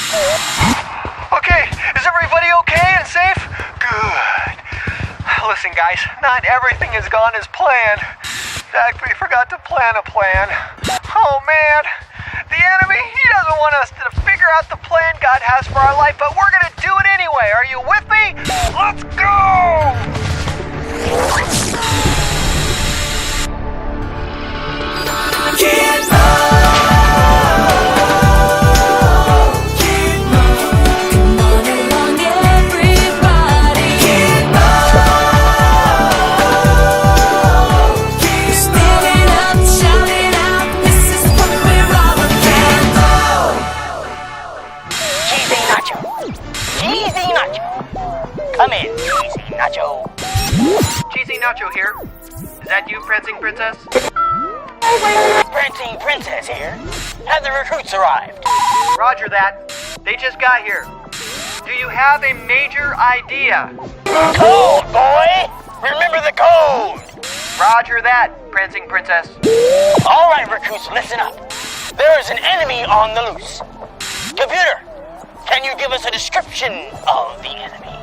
Okay, is everybody okay and safe? Good. Listen, guys, not everything has gone as planned. In fact, we forgot to plan a plan. Oh, man. The enemy, he doesn't want us to figure out the plan God has for our life, but we're going to do it anyway. Are you with me? Let's go! KidMo! Come in, Cheesy Nacho. Cheesy Nacho here. Is that you, Prancing Princess? Prancing Princess here. Have the recruits arrived? Roger that. They just got here. Do you have a major idea? Code, boy! Remember the code! Roger that, Prancing Princess. All right, recruits, listen up. There is an enemy on the loose. Computer, can you give us a description of the enemy?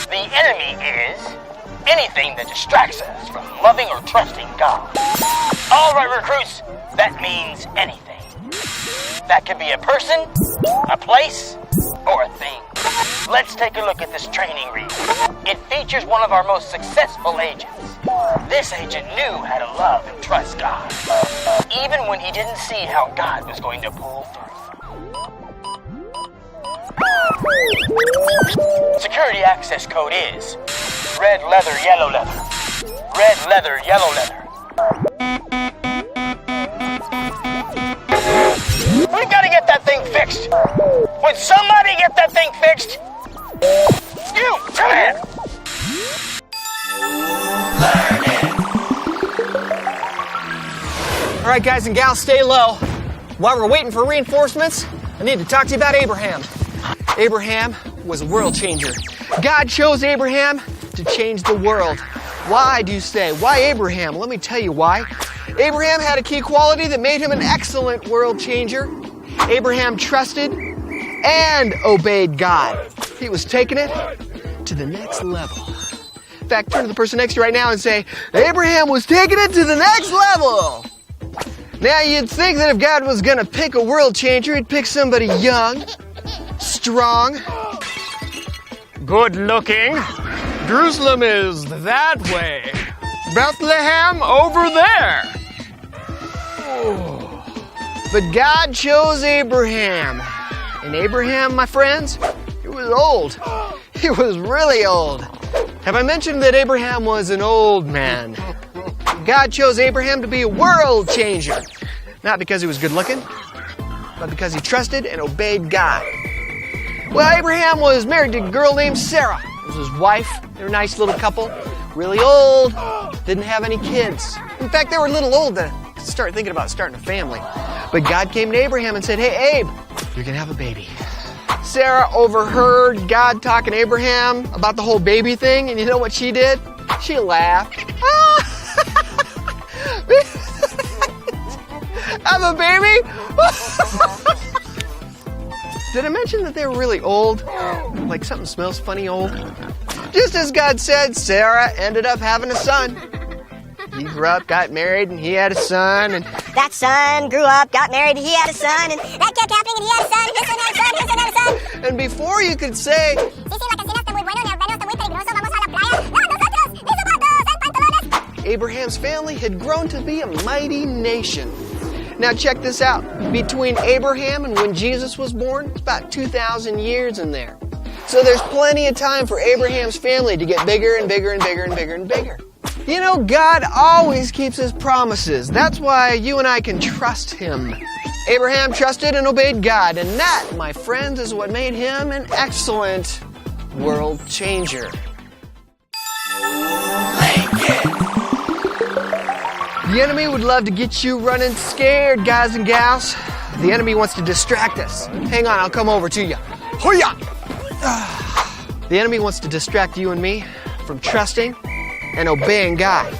The enemy is anything that distracts us from loving or trusting God. All right, recruits, that means anything. That could be a person, a place, or a thing. Let's take a look at this training reel. It features one of our most successful agents. This agent knew how to love and trust God, even when he didn't see how God was going to pull through. Security access code is red leather, yellow leather. Red leather, yellow leather. We've got to get that thing fixed. Would somebody get that thing fixed? You, come here. All right, guys and gals, stay low. While we're waiting for reinforcements, I need to talk to you about Abraham. Abraham was a world changer. God chose Abraham to change the world. Why, do you say? Why Abraham? Let me tell you why. Abraham had a key quality that made him an excellent world changer. Abraham trusted and obeyed God. He was taking it to the next level. In fact, turn to the person next to you right now and say, Abraham was taking it to the next level. Now, you'd think that if God was going to pick a world changer, he'd pick somebody young, strong, good-looking. Jerusalem is that way. Bethlehem over there. But God chose Abraham. And Abraham, my friends, he was old. He was really old. Have I mentioned that Abraham was an old man? God chose Abraham to be a world changer. Not because he was good looking, but because he trusted and obeyed God. Well, Abraham was married to a girl named Sarah. It was his wife. They were a nice little couple. Really old. Didn't have any kids. In fact, they were a little old to start thinking about starting a family. But God came to Abraham and said, hey, Abe, you're going to have a baby. Sarah overheard God talking to Abraham about the whole baby thing, and you know what she did? She laughed. Have a baby? Did I mention that they were really old? Like something smells funny old? Just as God said, Sarah ended up having a son. He grew up, got married, and he had a son, and that son grew up, got married, and he had a son, and that kept happening, and he had a son, his son had a son, his son had a son. And before you could say, Abraham's family had grown to be a mighty nation. Now check this out. Between Abraham and when Jesus was born, it's about 2,000 years in there. So there's plenty of time for Abraham's family to get bigger and bigger and bigger and bigger and bigger. You know, God always keeps his promises. That's why you and I can trust him. Abraham trusted and obeyed God, and that, my friends, is what made him an excellent world changer. The enemy would love to get you running scared, guys and gals. The enemy wants to distract us. Hang on, I'll come over to you. Hoo-yah! The enemy wants to distract you and me from trusting and obeying God.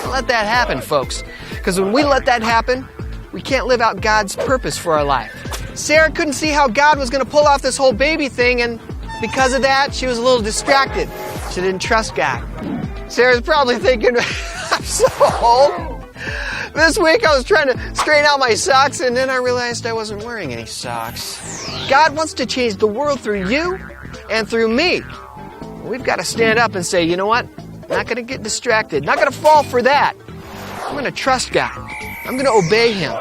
Let that happen, folks. Because when we let that happen, we can't live out God's purpose for our life. Sarah couldn't see how God was going to pull off this whole baby thing, and because of that, she was a little distracted. She didn't trust God. Sarah's probably thinking, I'm so old. This week I was trying to straighten out my socks, and then I realized I wasn't wearing any socks. God wants to change the world through you and through me. We've got to stand up and say, you know what? I'm not going to get distracted. Not going to fall for that. I'm going to trust God. I'm going to obey Him,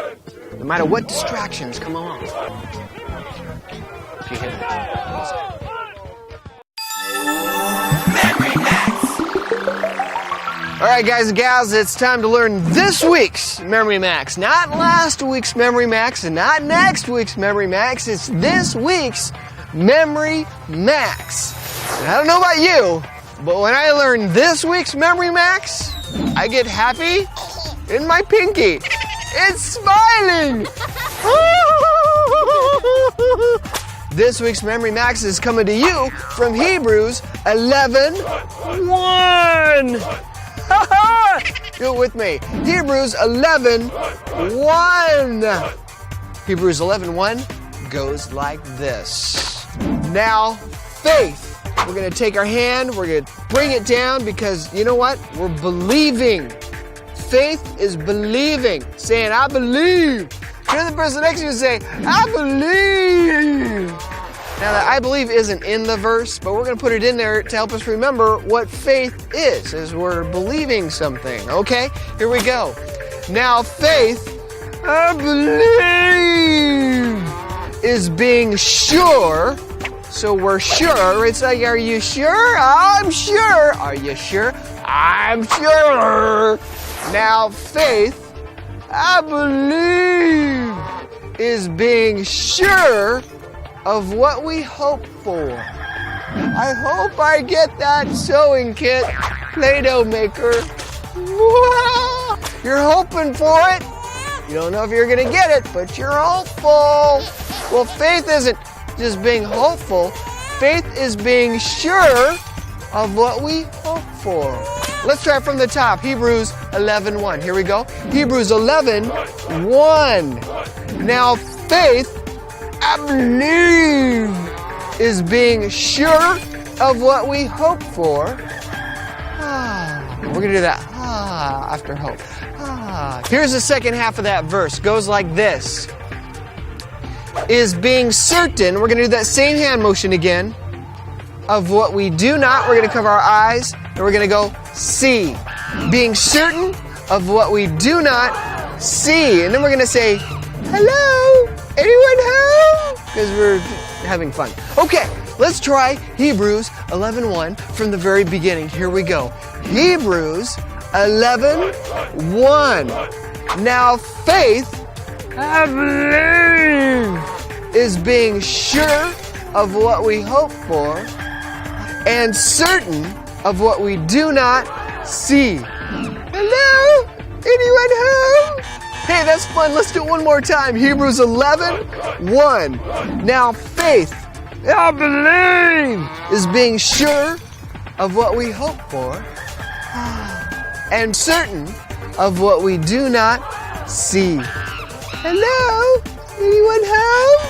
no matter what distractions come along. If you hear that. All right, guys and gals, it's time to learn this week's Memory Max. Not last week's Memory Max and not next week's Memory Max. It's this week's Memory Max. And I don't know about you, but when I learn this week's Memory Max, I get happy in my pinky. It's smiling. This week's Memory Max is coming to you from Hebrews 11:1. Do it with me. Hebrews 11:1. Hebrews 11:1 goes like this. Now, faith. We're going to take our hand, we're going to bring it down because, you know what? We're believing. Faith is believing. Saying, I believe. Turn to the person next to you and say, I believe. Now, that I believe isn't in the verse, but we're going to put it in there to help us remember what faith is, as we're believing something. Okay? Here we go. Now, faith, I believe, is being sure. So we're sure. It's like, are you sure? I'm sure. Are you sure? I'm sure. Now, faith, I believe, is being sure of what we hope for. I hope I get that sewing kit, Play-Doh maker. Whoa! You're hoping for it. You don't know if you're going to get it, but you're hopeful. Well, faith isn't just being hopeful. Faith is being sure of what we hope for. Let's try from the top. Hebrews 11:1. Here we go. Hebrews 11:1. Now faith, I believe, is being sure of what we hope for. We're going to do that after hope. Here's the second half of that verse. Goes like this. Is being certain, we're going to do that same hand motion again, of what we do not. We're going to cover our eyes, and we're going to go see. Being certain of what we do not see. And then we're going to say, hello, anyone home? Because we're having fun. Okay, let's try Hebrews 11:1 from the very beginning. Here we go. Hebrews 11:1. Now faith, I believe, is being sure of what we hope for and certain of what we do not see. Hello? Anyone home? Hey, that's fun. Let's do it one more time. Hebrews 11:1. Now faith, I believe, is being sure of what we hope for and certain of what we do not see. Hello? Anyone home?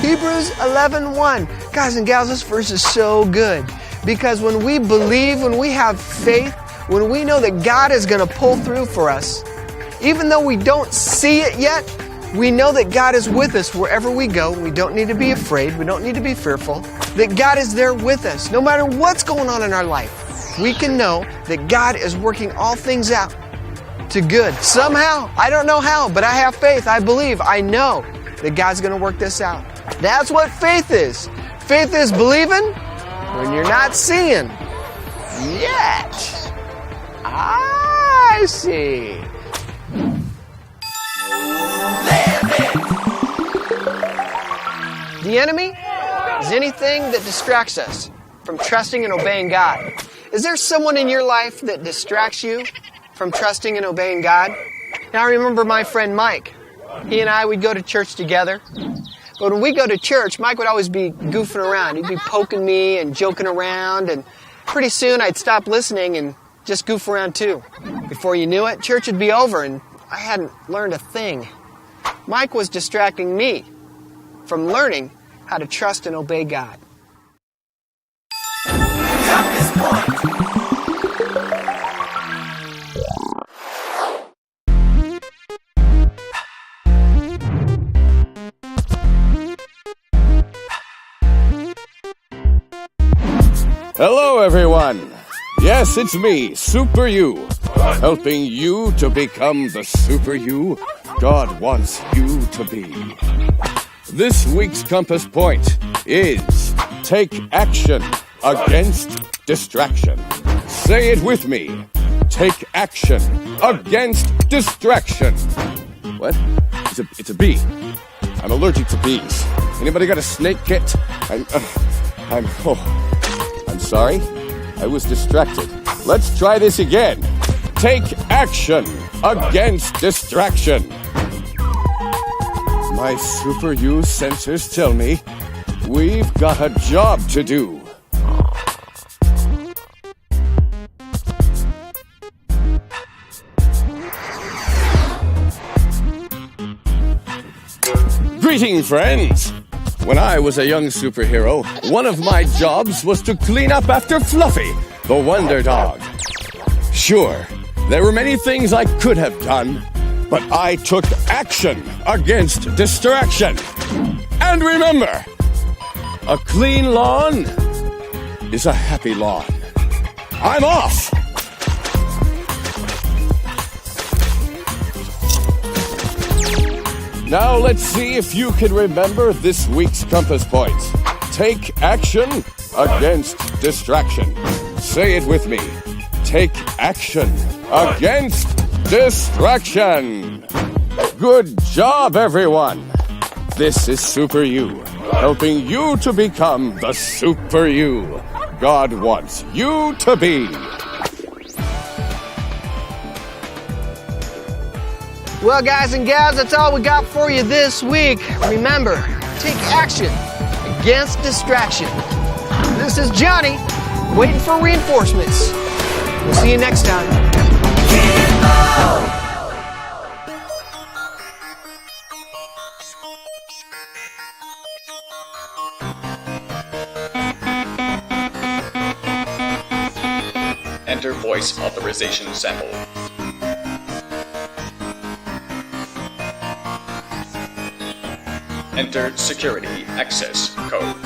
Hebrews 11:1. Guys and gals, this verse is so good. Because when we believe, when we have faith, when we know that God is going to pull through for us, even though we don't see it yet, we know that God is with us wherever we go. We don't need to be afraid. We don't need to be fearful. That God is there with us. No matter what's going on in our life, we can know that God is working all things out to good. Somehow, I don't know how, but I have faith. I believe. I know that God's going to work this out. That's what faith is. Faith is believing when you're not seeing yet. I see. The enemy is anything that distracts us from trusting and obeying God. Is there someone in your life that distracts you from trusting and obeying God? Now I remember my friend Mike. He and I would go to church together. But when we go to church, Mike would always be goofing around. He'd be poking me and joking around, and pretty soon I'd stop listening and just goof around too. Before you knew it, church would be over and I hadn't learned a thing. Mike was distracting me from learning how to trust and obey God. Hello, everyone. Yes, it's me, Super You, helping you to become the Super You God wants you to be. This week's compass point is take action against distraction. Say it with me. Take action against distraction. What? It's a bee. I'm allergic to bees. Anybody got a snake kit? I'm sorry. I was distracted. Let's try this again. Take action against distraction. My Super You sensors tell me we've got a job to do. Greetings, friends! When I was a young superhero, one of my jobs was to clean up after Fluffy, the Wonder Dog. Sure, there were many things I could have done, but I took action against distraction. And remember, a clean lawn is a happy lawn. I'm off! Now let's see if you can remember this week's compass points. Take action against distraction. Say it with me. Take action against distraction. Good job, everyone. This is Super You, helping you to become the Super You God wants you to be. Well, guys and gals, that's all we got for you this week. Remember, take action against distraction. This is Johnny, waiting for reinforcements. We'll see you next time. KidMo! Enter voice authorization sample. Enter security access code.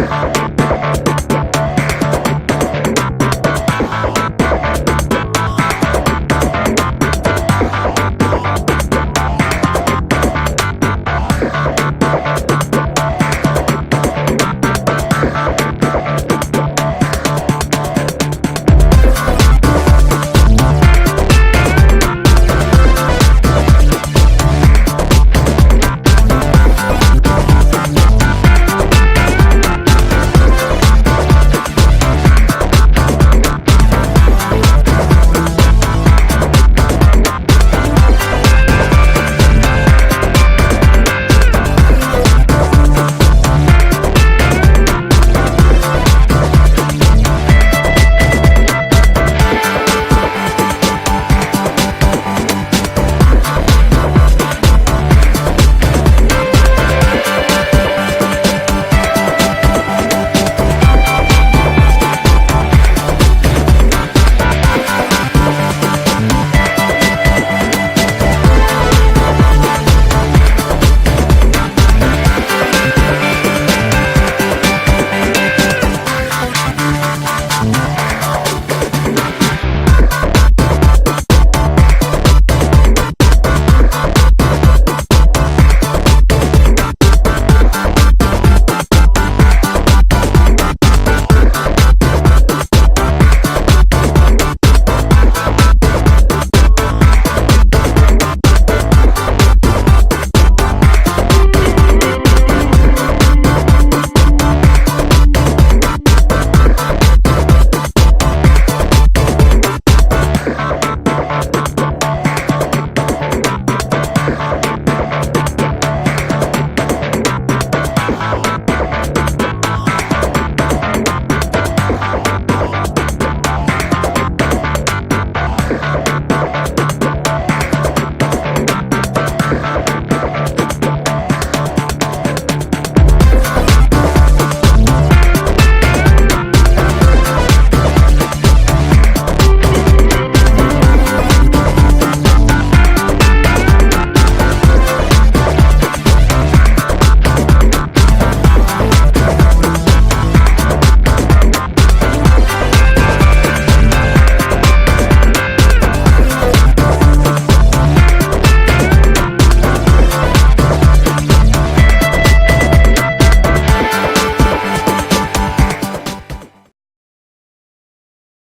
Bye.